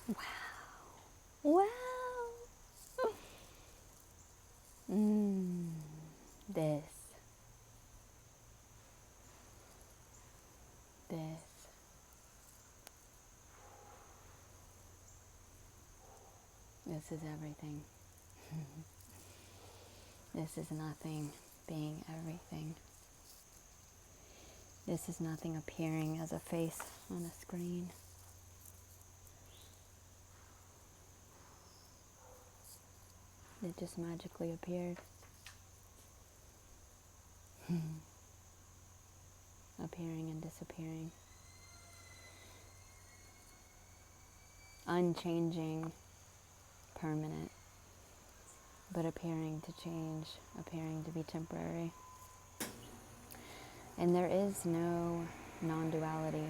Wow. Wow. Mm. This. This. This is everything. This is nothing being everything. This is nothing appearing as a face on a screen. It just magically appeared. Appearing and disappearing. Unchanging, permanent, but appearing to change, appearing to be temporary. And there is no non-duality,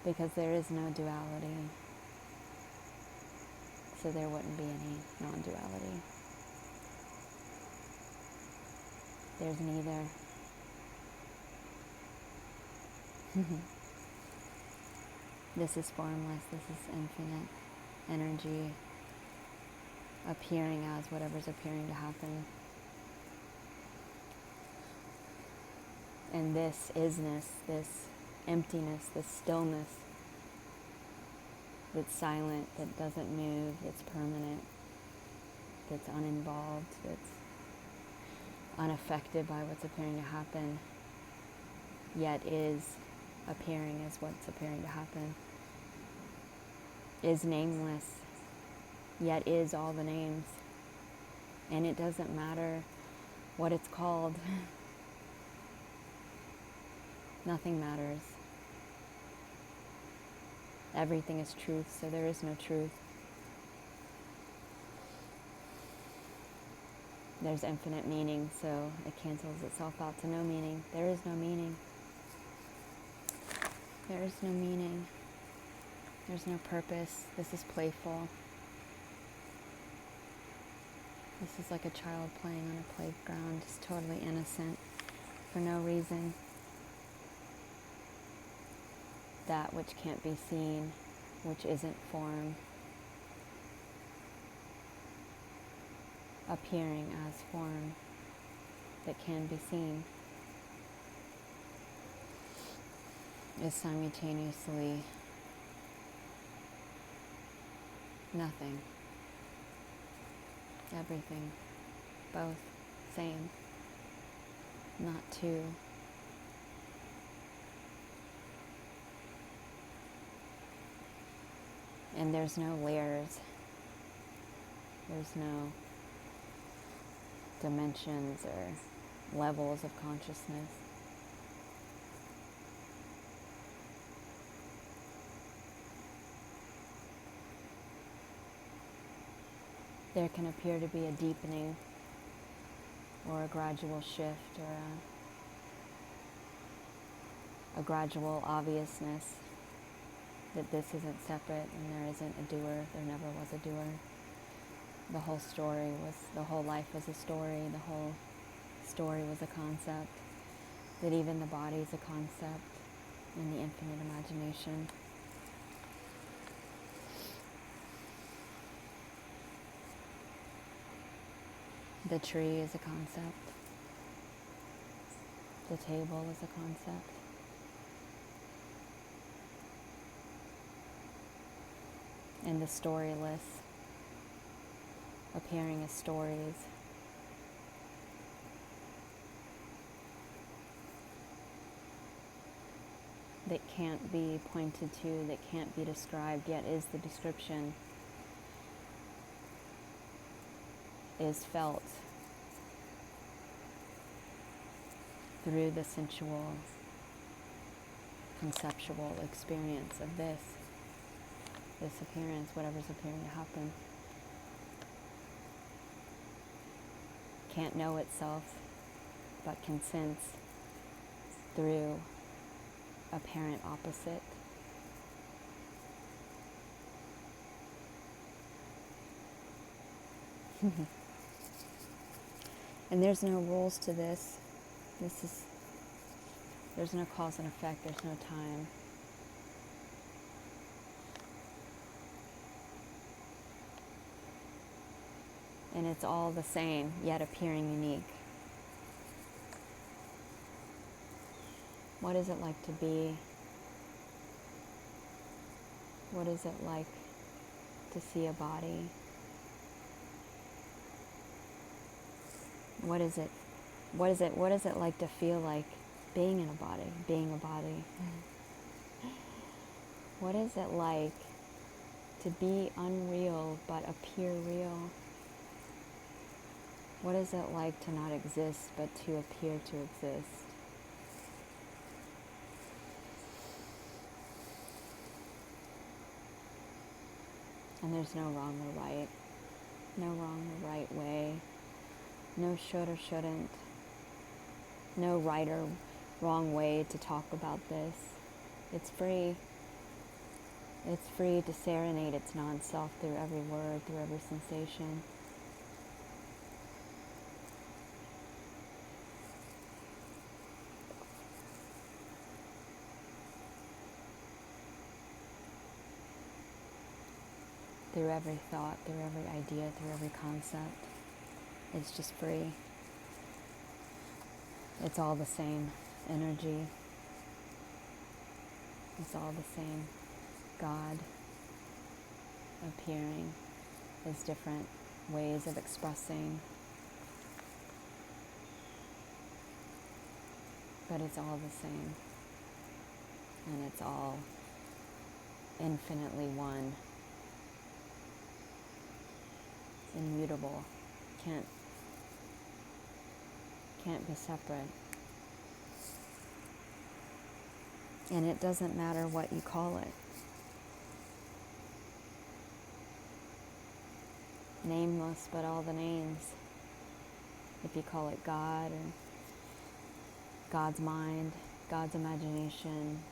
because there is no duality, so there wouldn't be any non-duality. There's neither. This is formless, this is infinite energy appearing as whatever's appearing to happen. And this isness, this emptiness, this stillness that's silent, that doesn't move, that's permanent, that's uninvolved, that's unaffected by what's appearing to happen, yet is appearing as what's appearing to happen, is nameless, yet is all the names. And it doesn't matter what it's called. Nothing matters. Everything is truth, so there is no truth. There's infinite meaning, so it cancels itself out to no meaning. There is no meaning. There is no meaning. There's no purpose. This is playful. This is like a child playing on a playground, just totally innocent, for no reason. That which can't be seen, which isn't form, appearing as form that can be seen, is simultaneously nothing, everything, both, same, not two. And there's no layers, there's no dimensions or levels of consciousness. There can appear to be a deepening or a gradual shift or a gradual obviousness that this isn't separate and there isn't a doer, there never was a doer. The whole life was a story, the whole story was a concept, that even the body is a concept in the infinite imagination. The tree is a concept. The table is a concept. And the storyless appearing as stories. That can't be pointed to, that can't be described, yet is the description, is felt through the sensual, conceptual experience of this appearance, whatever's appearing to happen. Can't know itself, but can sense through apparent opposite. And there's no rules to this. There's no cause and effect, there's no time. and it's all the same, yet appearing unique. What is it like to be? What is it like to see a body? What is it like to feel like being in a body, being a body? What is it like to be unreal but appear real? What is it like to not exist but to appear to exist? And there's no wrong or right, no wrong or right way, no should or shouldn't, no right or wrong way to talk about this. It's free. It's free to serenade its non-self through every word, through every sensation. Through every thought, through every idea, through every concept. It's just free. It's all the same energy. It's all the same God appearing as different ways of expressing. But it's all the same. And it's all infinitely one. Immutable. Can't be separate. And it doesn't matter what you call it. Nameless, but all the names. If you call it God or God's mind, God's imagination,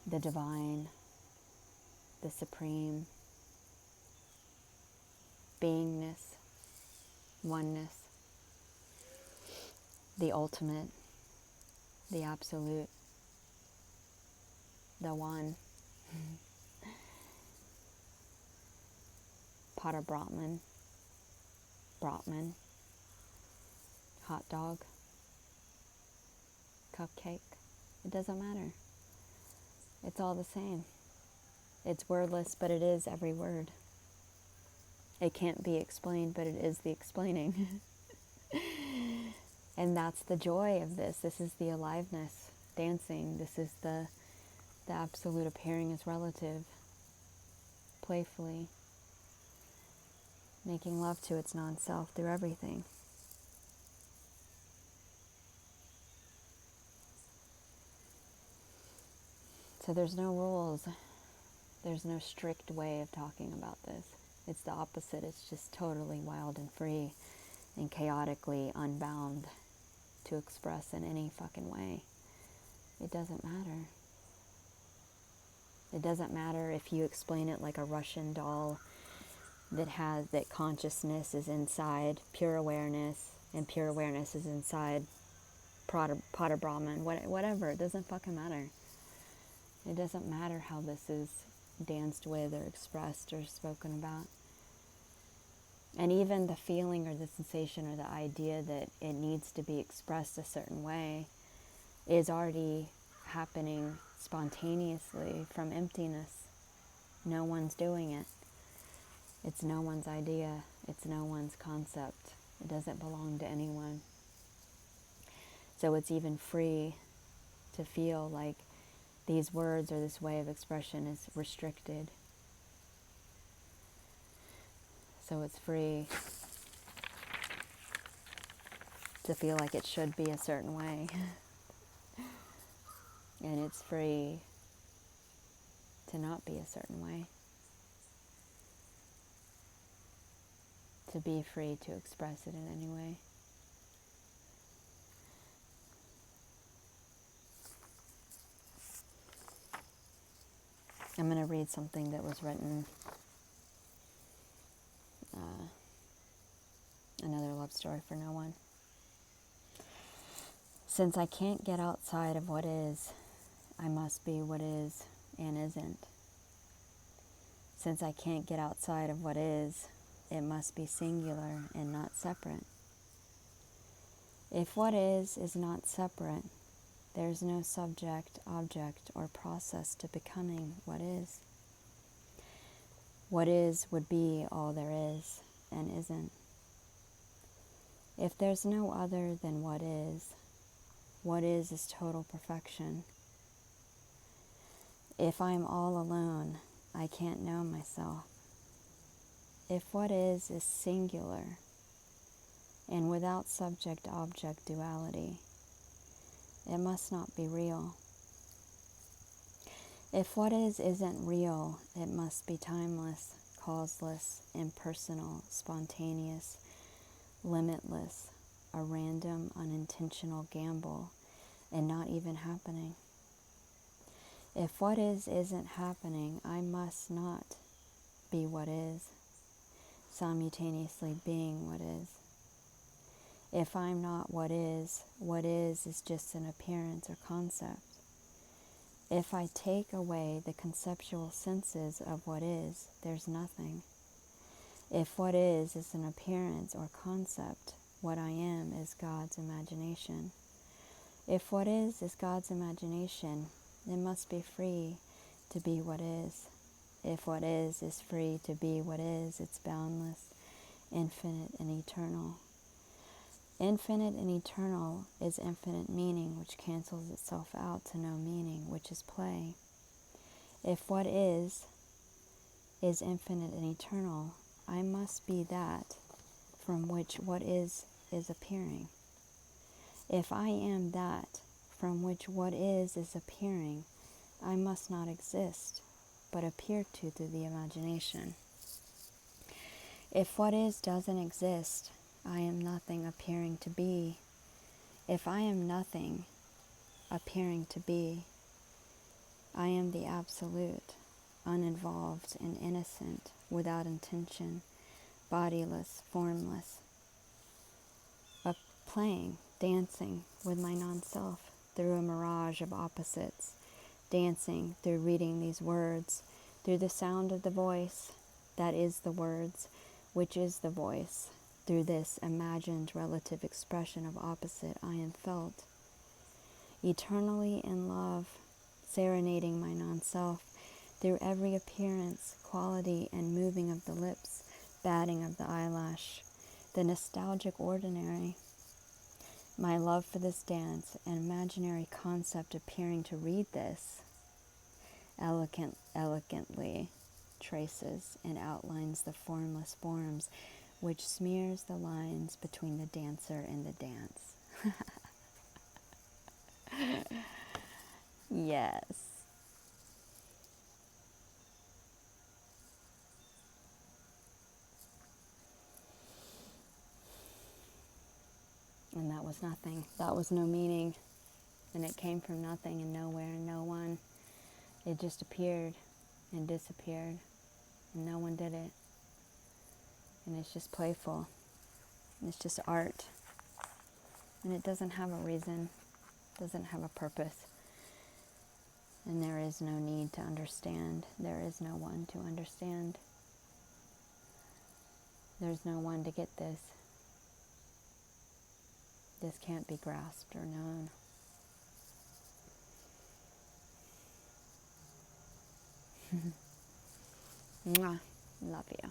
the divine, the supreme, beingness, oneness, the ultimate, the absolute, the one. Potter Brahman, hot dog, cupcake. It doesn't matter. It's all the same. It's wordless, but it is every word. It can't be explained, but it is the explaining. And that's the joy of this. This is the aliveness, dancing. This is the absolute appearing as relative, playfully, making love to its non-self through everything. So there's no rules. There's no strict way of talking about this. It's the opposite. It's just totally wild and free and chaotically unbound to express in any fucking way. It doesn't matter. It doesn't matter if you explain it like a Russian doll that consciousness is inside pure awareness and pure awareness is inside Potter Brahman, whatever. It doesn't fucking matter. It doesn't matter how this is danced with or expressed or spoken about. And even the feeling or the sensation or the idea that it needs to be expressed a certain way is already happening spontaneously from emptiness. No one's doing it. It's no one's idea. It's no one's concept. It doesn't belong to anyone. So it's even free to feel like these words or this way of expression is restricted. So it's free to feel like it should be a certain way. And it's free to not be a certain way. To be free to express it in any way. I'm going to read something that was written, another love story for no one. Since I can't get outside of what is, I must be what is and isn't. Since I can't get outside of what is, it must be singular and not separate. If what is not separate, there's no subject, object, or process to becoming what is. What is would be all there is and isn't. If there's no other than what is total perfection. If I'm all alone, I can't know myself. If what is singular and without subject-object duality, it must not be real. If what is isn't real, it must be timeless, causeless, impersonal, spontaneous, limitless, a random, unintentional gamble, and not even happening. If what is isn't happening, I must not be what is, simultaneously being what is. If I'm not what is just an appearance or concept. If I take away the conceptual senses of what is, there's nothing. If what is an appearance or concept, what I am is God's imagination. If what is God's imagination, it must be free to be what is. If what is free to be what is, it's boundless, infinite, and eternal. Infinite and eternal is infinite meaning, which cancels itself out to no meaning, which is play. If what is infinite and eternal, I must be that from which what is appearing. If I am that from which what is appearing, I must not exist, but appear to through the imagination. If what is doesn't exist, I am nothing appearing to be. If I am nothing appearing to be, I am the absolute, uninvolved and innocent, without intention, bodiless, formless, playing, dancing with my non-self through a mirage of opposites, dancing through reading these words, through the sound of the voice that is the words, which is the voice, through this imagined relative expression of opposite I am felt. Eternally in love, serenading my non-self through every appearance, quality, and moving of the lips, batting of the eyelash, the nostalgic ordinary. My love for this dance, an imaginary concept appearing to read this, elegantly traces and outlines the formless forms, which smears the lines between the dancer and the dance. Yes. And that was nothing. That was no meaning. And it came from nothing and nowhere and no one. It just appeared and disappeared. And no one did it. And it's just playful. It's just art. And it doesn't have a reason. Doesn't have a purpose. And there is no need to understand. There is no one to understand. There's no one to get this. This can't be grasped or known. Mwah. Love you.